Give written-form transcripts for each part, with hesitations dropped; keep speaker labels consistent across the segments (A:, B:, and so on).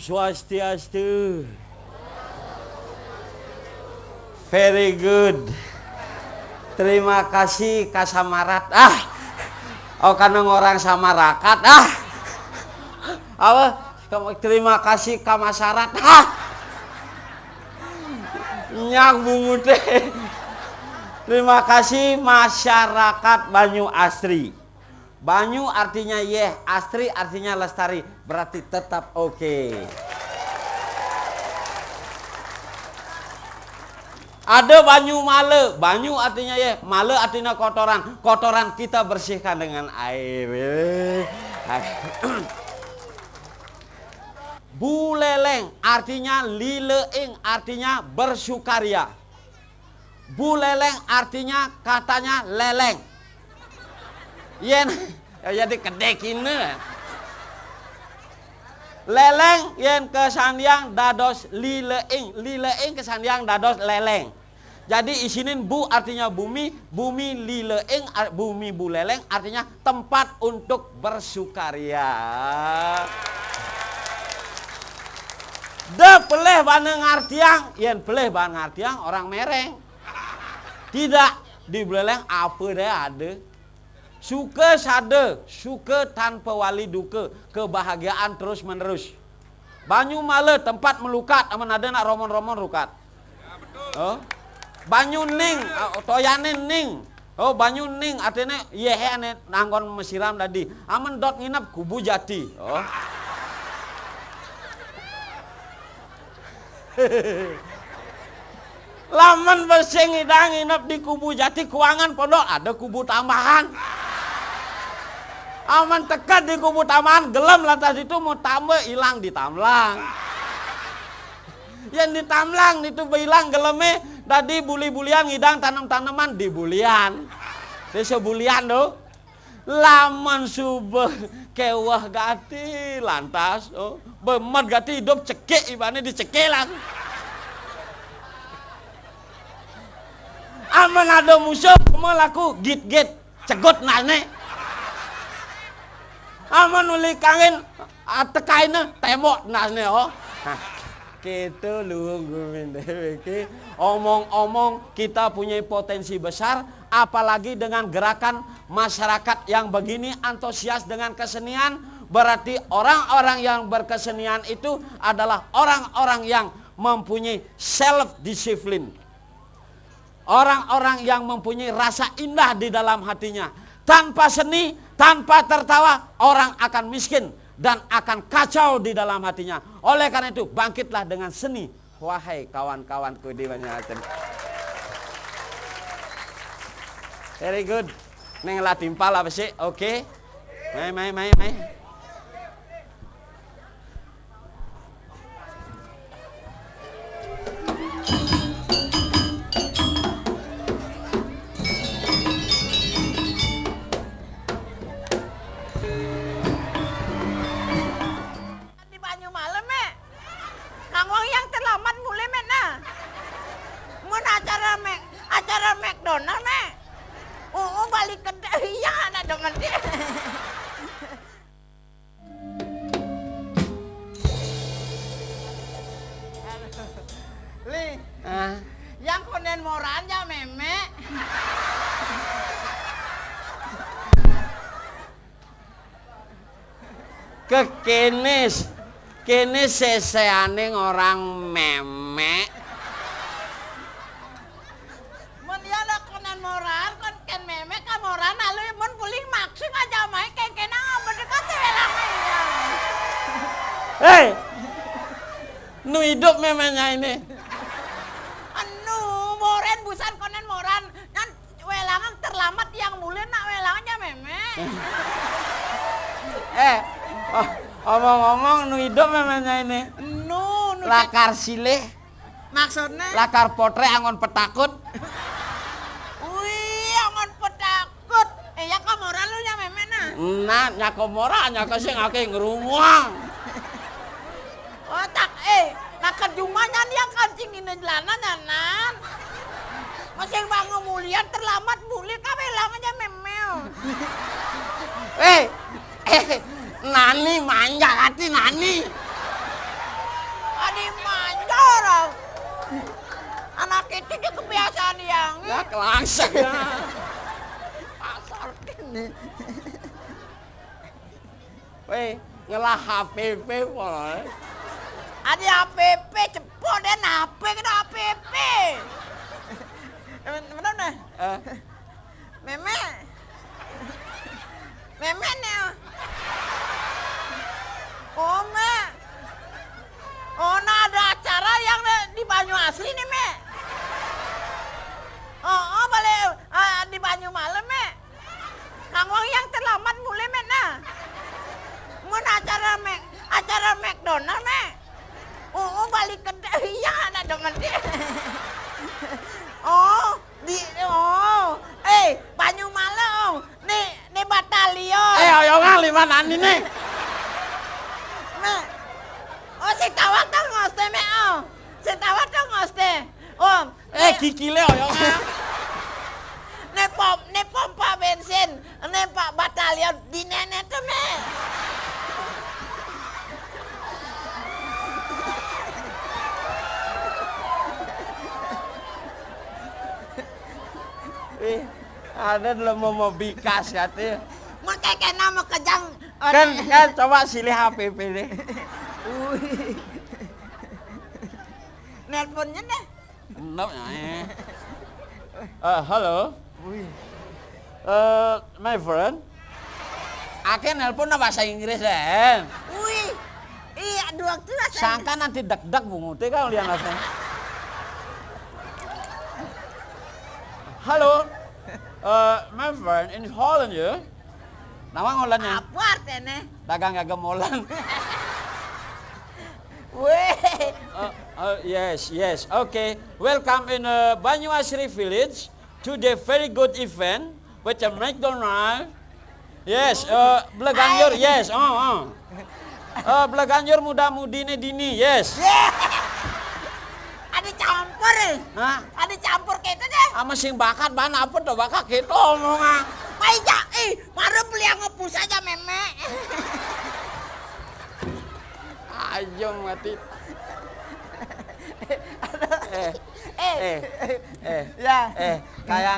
A: Swastiastu. Very good. Terima kasih kasamarat. Karena orang samarakat. Terima kasih kamasyarat. Nyang bungu teh. Terima kasih masyarakat Banyu Asri. Banyu artinya yeh, Asri artinya lestari. Berarti tetap oke. Ada Banyu Male. Banyu artinya yeh, Male artinya kotoran. Kotoran kita bersihkan dengan air. Buleleng artinya lileing, artinya bersukaria. Buleleng artinya katanya leleng. Yen jadi kedekine. Leleng yen kesandiang dados lileing. Lileing kesandiang dados leleng. Jadi isinin bu artinya bumi, bumi lileing, bumi buleleng artinya tempat untuk bersukaria. De peleh bana ngartiang, yen peleh bana ngartiang orang mereng. Tidak di buleleng apa deh ada. Suka sade, suka tanpa wali duka, kebahagiaan terus menerus. Banyu Male tempat melukat, aman ada nak romon-romon rukat. Oh. Banyu Ning, toyane Ning. Oh, Banyu Ning artinya yehe ane nanggon mesiram tadi. Aman dot nginep Kubu Jati. Oh. Laman bersing hidang nginep di Kubu Jati, Kuangan pondok ada kubu tambahan. Aman tekat di kubu tambahan, gelem lantas itu mau tambah hilang di tamlang. Yang di tamlang itu hilang geleme, tadi buli-bulian ngidang tanam-tanaman di bulian. Desa bulian do. Laman subeh kewah gati lantas, bemet gati hidup cekek ibane dicekelan. Aman ada musuh mau laku git-git cegot nane. Aman uli kangen tekaina tembok nane Kita luhung omong-omong kita punya potensi besar, apalagi dengan gerakan masyarakat yang begini antusias dengan kesenian. Berarti orang-orang yang berkesenian itu adalah orang-orang yang mempunyai self-disiplin. Orang-orang yang mempunyai rasa indah di dalam hatinya. Tanpa seni, tanpa tertawa, orang akan miskin dan akan kacau di dalam hatinya. Oleh karena itu, bangkitlah dengan seni. Wahai kawan-kawanku di Banjarmasin. Very good. Neng lah timpal apa sih? Oke. Mai.
B: Acara McDonald mek. Balik ke iya ada dengan dia. Li, yang konen moran ya meme.
A: Kene seseane orang meme.
B: Moran lalu mun puling maksud aja mai kena berdekat welang ya.
A: Hei. Nu hidup memangnya ini.
B: Anu moren busan konen moran kan welangan terlambat yang mulia nak welangnya meme.
A: Omong-omong nu hidup memangnya ini.
B: Nu
A: lakar silih.
B: Maksudnya?
A: Lakar potre angon petakut.
B: Ya kamora lu nya memena.
A: Nah, nya kamora nya kasih ngake ngerumuang.
B: Oh tak nak jumanya dia kancing ini jalanan nan. Masih bangun mulia terlambat mulia ka belangannya memel.
A: Nani manja hati nani.
B: kan yang.
A: Ya kelangsek ya.
B: Asal kene.
A: Weh, ngelah HPP pol.
B: Ada APP cepot dan HP kena APP. Benar nih. Meme. Meme nih. Oh, Me. Oh, nah ada acara yang di Banyu Asli nih, Me. Oh, balik di Banyu Malam, Me. Kang Wang yang terlambat mulai, Me, nah. Mun acara McDonald, Me. Oh, balik ke iya ada demen dia. Banyu Malam. Nih batalion.
A: Oyongan lima nani nih.
B: Me. Oh, si tawak tuh ngoste, Me. Si tawak tuh ngoste.
A: Kikile oyongan.
B: Nih pompa bensin. Nih Pak batalion di nenek tuh, Me.
A: Ada dalam mau bikas katanya.
B: Makanya nama kejang.
A: Kan coba silih HPP deh.
B: Nelponnya deh.
A: Enak halo. My friend. Ake nelpon bahasa Inggris deh.
B: Wih. Iya, dua waktu lah.
A: Sangka nanti dak-dak bungut kan lihat nasinya. Halo. My friend in Holland ya. Nama Hollandnya?
B: Apa artinya?
A: Dagang gagam Holland.
B: Wih.
A: Yes. Okay. Welcome in Banyu Asri Village to the very good event with a McDonald. Yes. Belaganjur. Yes. Belaganjur muda-mudi dini. Yes.
B: Ada campur
A: Hah?
B: Ada campur kita deh.
A: Ama sing bakat ban apa tuh bakal gitu omongan.
B: Baiknya, baru beli yang ngepus aja, Meme.
A: Ayo mati.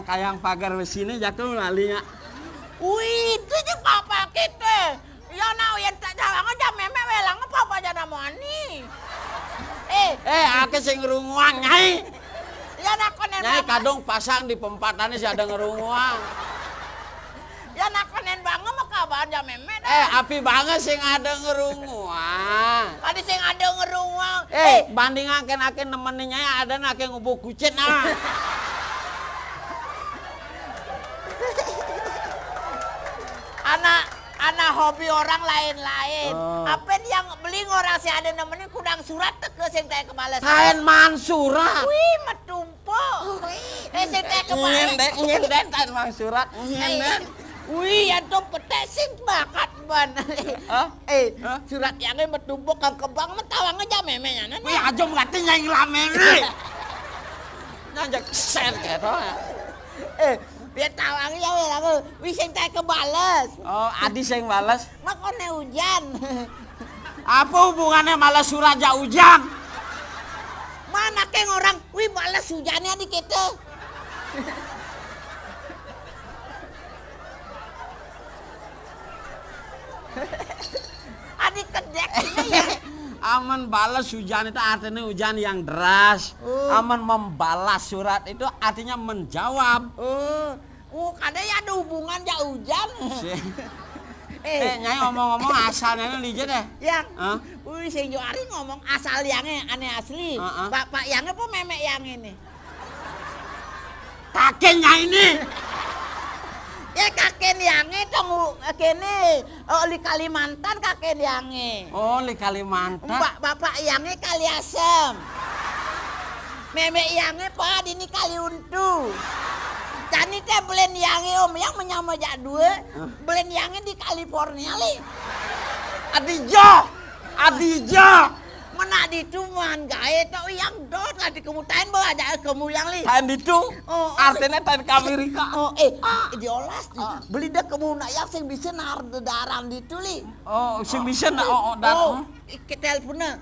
A: Kayang pagar sini jatuh lalinya.
B: Wih, itu juga papa kita. Ya yang tak jalan aja, Meme welang apa aja namanya.
A: Ake sing ngerunguang nyai.
B: Ya nakonen
A: Nyai kadung pasang di pempatannya si ada ngerunguang.
B: Ya nakonen banget mah kabar aja, Meme dah.
A: Api banget sing ada ngerunguang.
B: Tadi sing ada ngeruang.
A: Bandingan ake nemenin nyai ada ake ngubuk kucit nah.
B: Anak hobi orang lain-lain. Apa yang beli orang sih ada nemenin kudang surat teke sing teh kebales.
A: Kain mansurat.
B: Wih, metumpo. Sing teh kebales.
A: Nyenden kain mansurat. Nyenden.
B: Wih, antum petek sing bakat ban. Surat yang metumpo kang kebang metawang aja memenya.
A: Wih, aja ngerti nyai ngelamene. Nyanjak sen gitu.
B: Dia tawang ya we wih sing teh kebales.
A: Adi sing bales.
B: Makone hujan.
A: Apa hubungannya malah surat ja hujan?
B: Mana keng orang, wih balas hujannya di kita. Adik kedek ini ya.
A: Aman balas hujan itu artinya hujan yang deras. Aman membalas surat itu artinya menjawab.
B: Kadang ya ada hubungan ya hujan.
A: Nyai ngomong-ngomong asalnya ini lihat deh.
B: Yang, wih sing Ari ngomong asal yangnya aneh asli. Bapak yangnya apa memek yang ini?
A: Kakeknya ini.
B: Ya kakek yangnya dong kene di Kalimantan kakek yangnya.
A: Oh di Kalimantan.
B: Bapak yangnya kali asem. Memek yangnya pak ini kali untu. Tani teh belen yangnya om yang menyama jak dua. Belen yangnya di California li.
A: Adija.
B: Mana di itu man gae tau yang dot lah di kemutain bawa aja kamu yang li.
A: Tain itu.
B: Oh,
A: Artinya tain ke Amerika.
B: Oh, diolas beli dah kamu nak yang sing bisa nar daran itu li.
A: Oh, sing bisa nak dan.
B: Ke teleponnya.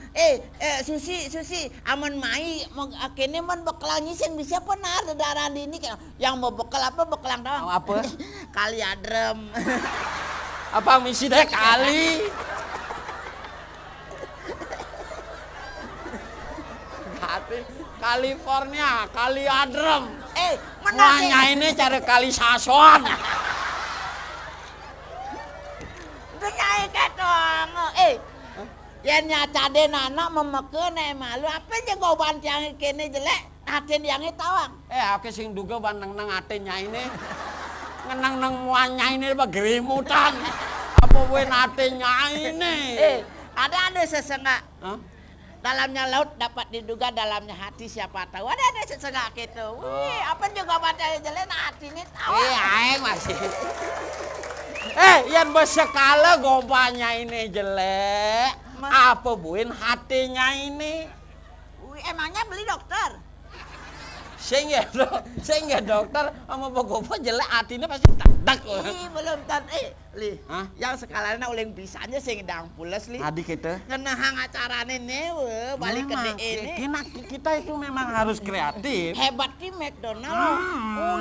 B: Susi, aman mai mau kene man bekelangi sing bisa penar daran ini yang mau bekel apa bekelang doang.
A: Apa?
B: Kali adrem.
A: Apa misi deh kali? California, kali adrem. Wahnya ini cari kali sason.
B: Itu nyai ketong. Ya nyata deh anak memeken malu apa aja goban yang kene jelek, aten yang tawang.
A: Aku sing duga nang atennya ini. Ngenang muanya ini bagerimutan. Apa we atennya ini?
B: Ada sesengak.
A: Hah?
B: Dalamnya laut dapat diduga dalamnya hati siapa tahu. Ada sesengak gitu. Wih, apa juga baca jelek hati ini tahu.
A: Aing masih. Yang bersekala gobanya ini jelek. Apa buin hatinya ini?
B: Wih, emangnya beli dokter?
A: Sehingga dokter sama bagopa jelek hatinya pasti tak.
B: Belum tan li.
A: Hah?
B: Yang sekalana uling bisanya sing dang pules li.
A: Adik itu.
B: Ngenahang acarane newe balik ke DE.
A: Kita itu memang harus kreatif.
B: Hebat di McDonald.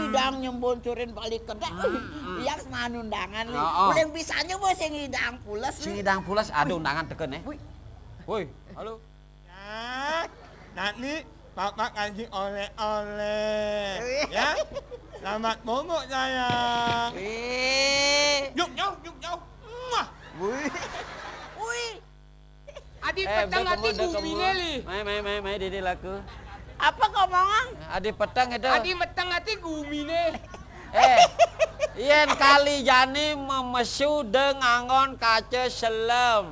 B: Idang nyemboncurin balik ke DE. Yang semana undangan li. Uling bisanya we sing idang pules.
A: Sing idang pules ada undangan teken ya. Woi, halo.
C: Nanti Papa kasih oleh-oleh, ya. Selamat bobo sayang. Yuk jauh. Muah.
B: Wih.
D: Adi petang hati gumine li.
A: Mai dede laku.
B: Apa ngomongan?
A: Adi petang itu.
D: Adi metang hati gumine.
A: Yen kali jani memesu dengangon kaca selem.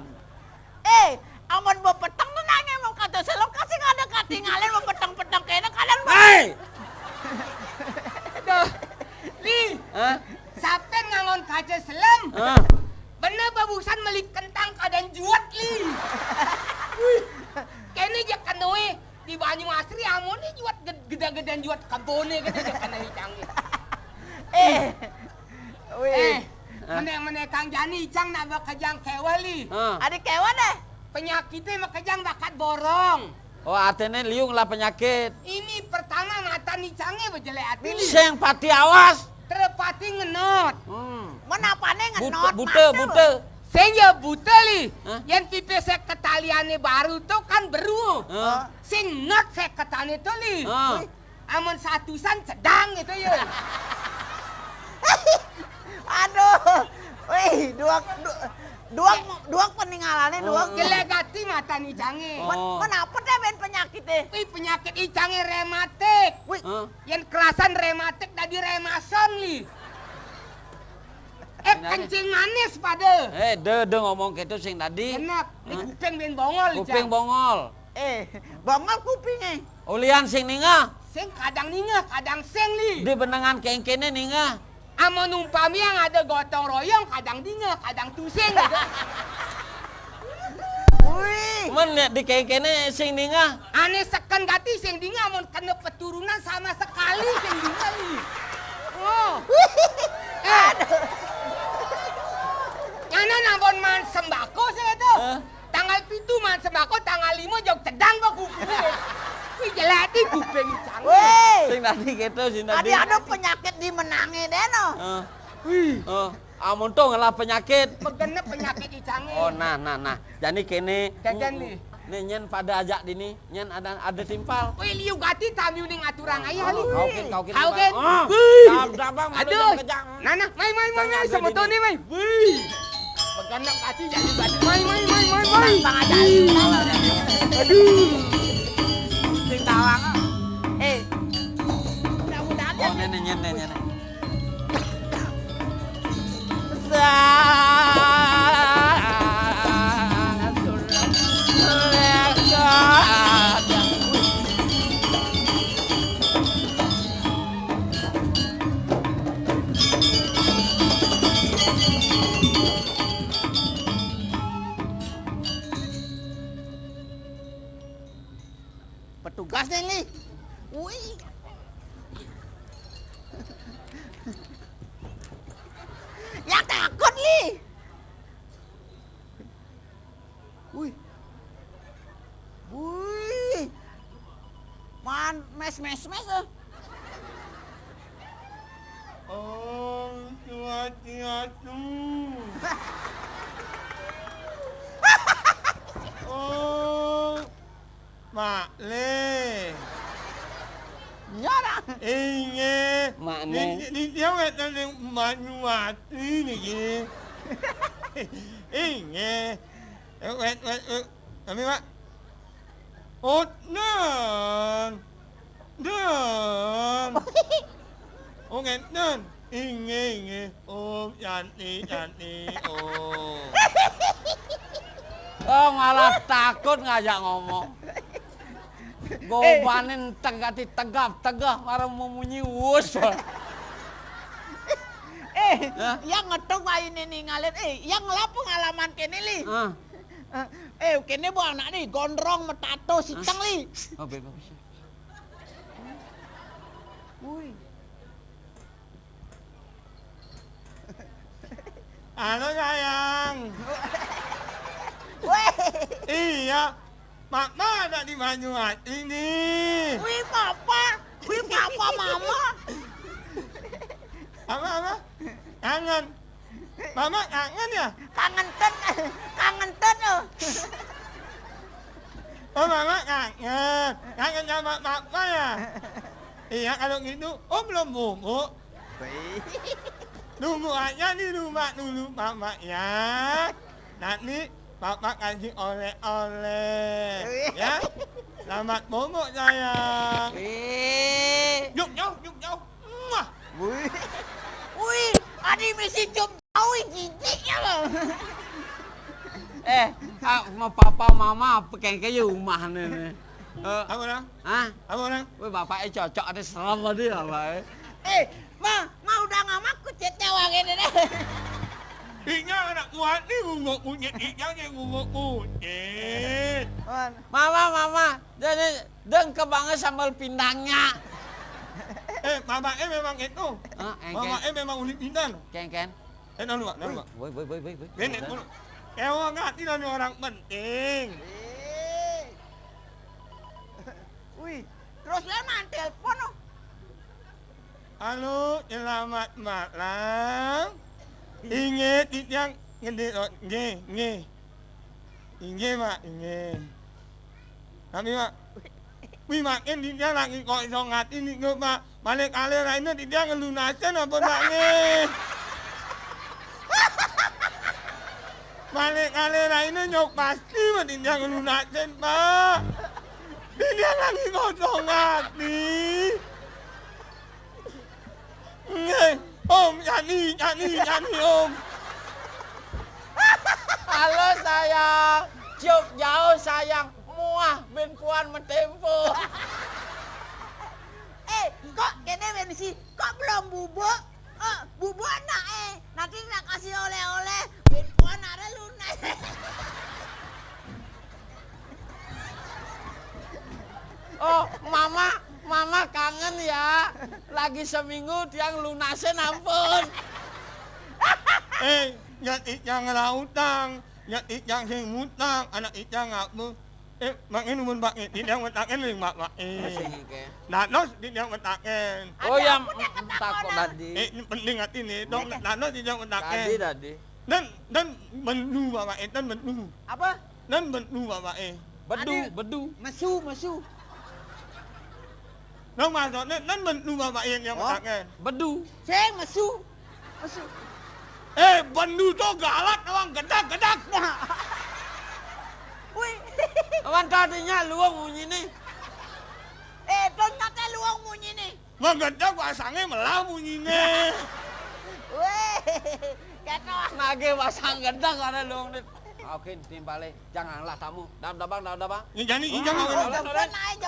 B: Aman bawa petang tenangnya mau kata selok kasih ada katingalin mau petang-petang kayaknya kalian mau.
D: Aduh. Li. Sapen ngangon kaca selam. Bener babusan melik kentang kadang juat li. Kene aja kanoe di Banyu Asri amone juat geda-gedan juat kabone kene aja kanoe canggih. Mene Kang Jani icang nak bakajang kewali.
B: Adik kewa deh.
D: Penyakitnya makajang bakat borong.
A: Oh, artinya liung lah penyakit.
D: Ini pertama mata nicangnya berjelek hati.
A: Sing pati awas.
D: Terpati ngenot.
B: Menapane ngenot.
A: Buta.
D: Saya buta li. Yang tipe saya ketaliannya baru tuh kan beru. Sing not saya ketane tuh li. Amun satusan sedang itu ya.
B: Aduh. Wih, dua peninggalannya dua.
D: Jelek hati mata nicangnya.
B: Kenapa deh ben penyakitnya?
D: Wih, penyakit icangnya rematik.
B: Wih,
D: yang kerasan rematik dari remason li. Kencing manis pada.
A: De ngomong gitu sing tadi.
D: Enak, ini kuping ben bongol.
A: Kuping bongol.
B: bongol kupingnya.
A: Ulian sing ninga.
D: Sing kadang ninga, kadang seng li.
A: Di benengan kengkene ninga.
D: Amo numpami yang ada gotong royong, kadang ninga, kadang tusing.
B: Wih.
A: Men di kengkene sing ninga.
D: Aneh seken gati sing dinga, amun kena keturunan sama sekali sing dinga li. Oh. Nyana nambon man sembako saya tuh. Tanggal 7 man sembako, tanggal 5 jog cedang kok kupingnya. Wih jelati kuping canggih.
B: Wih.
A: Sing tadi gitu sing tadi.
B: Ada penyakit dimenangi deh no.
A: Wih. Amun tuh ngalah penyakit.
D: Begenep penyakit icangnya.
A: Oh nah. Jadi kene.
D: Jajan li.
A: Nyen pada ajak dini, nyen ada timpal.
D: Wih liu gati tamiu ning aturang ayah li.
A: Kau kin. Dabang
D: Aduh. Nana, mai sebetulnya mai. Wih. Begenep gati jadi batu. Mai.
B: Bang aja.
D: Aduh.
B: Sing tawang. Mudah-mudahan ya.
A: Oh nenek.
B: petugasnya li. Wih. Yang takut li. Wih. Wih. Man, mes.
C: Oh, tua-tua. Oh, Mak Le.
B: Nyara.
C: Inge.
A: Mak Ne.
C: Dia kata dia mati ni. Inge. Wait. Kami Mak. Oh, non. Oh, non. Inge. Oh, cantik. Oh.
A: Oh malah takut ngajak ngomong. Gobanin tegap, marah memunyi wus. Hah?
B: Yang ngetok bayi ini ninggalin, yang ngelap pengalaman kene li. Kene bu anak nih, gondrong metato sitang li.
A: Oh bebas.
B: Wih.
C: Halo sayang.
B: Wih.
C: Iya. Mama ada di Banyuwangi ini.
B: Wih papa mama.
C: Apa? Kangen. Mama kangen ya?
B: Kangen ten oh.
C: Oh mama kangen. Kangen sama mama ya? Iya kalau gitu, belum bubuk. Tunggu aja di rumah dulu mama ya. Nanti papa kasih oleh-oleh. Ya? Selamat bubuk sayang. Yuk jauh. Muah.
B: Wih, adi misi jauh jijiknya loh.
A: Mau papa mama apa kayak rumah nih.
C: Apa dah?
A: Hah?
C: Apa dah?
A: Wih bapaknya cocok ada serem tadi apa?
B: Ma udah ngamak kucetnya wangi deh.
C: Inya anak kuat ni bunguk kunyit. Inya bunguk kunyit.
A: Mama, jadi deng kebanget sambal pindangnya.
C: Mama memang itu. Mama memang ulit pindang.
A: Ken.
C: Dulu Pak.
A: Boy.
C: Nenek dulu. Ewa nggak tidak ada orang penting.
B: Wih, terus dia main telepon oh.
C: Halo, selamat malam. Ingat yang gede nge. Inge mak. Kami mak. Wih makin dia lagi kosong hati nih gue mak. Balik alir ini dia ngelunasin apa nak nge. Balik alir ini nyok pasti mak dia ngelunasin pak. Dia lagi kosong hati. Om, nyanyi om.
A: Halo sayang, cium jauh sayang, muah ben puan mentempo.
B: Kok kene bensi, kok belum bubuk? Bubuk anak nanti nak kasih oleh-oleh, ben puan ada lunas.
A: Oh, mama kangen ya. Lagi seminggu tiang lunasin ampun.
C: Yang ijang lautang, yang ijang sing mutang, anak ijang apa? Makin umun bakit, tidak mentakin ling mak. Nanos tidak mentakin.
A: Oh yang takut tadi.
C: Ini penting hati nih, dong nanos tidak mentakin.
A: Tadi.
C: Dan bendu bapak dan bendu.
B: Apa?
C: Dan bendu bapak
A: Bedu.
B: Mesu.
C: Nong maksudnya dan bendu bapak yang mentakin.
A: Bedu.
B: Saya mesu.
C: Bendu tuh galak doang, gedak.
B: Wih.
A: Awan tadinya luang bunyi nih.
B: Ternyata luang bunyi nih.
C: Menggedak pasangnya melah bunyinya.
B: Wih. Kata.
A: Nage pasang gendang ada luang nih. Oke, timbale. Janganlah tamu. Dabang.
C: Ini jadi ijang.
B: Jam naik.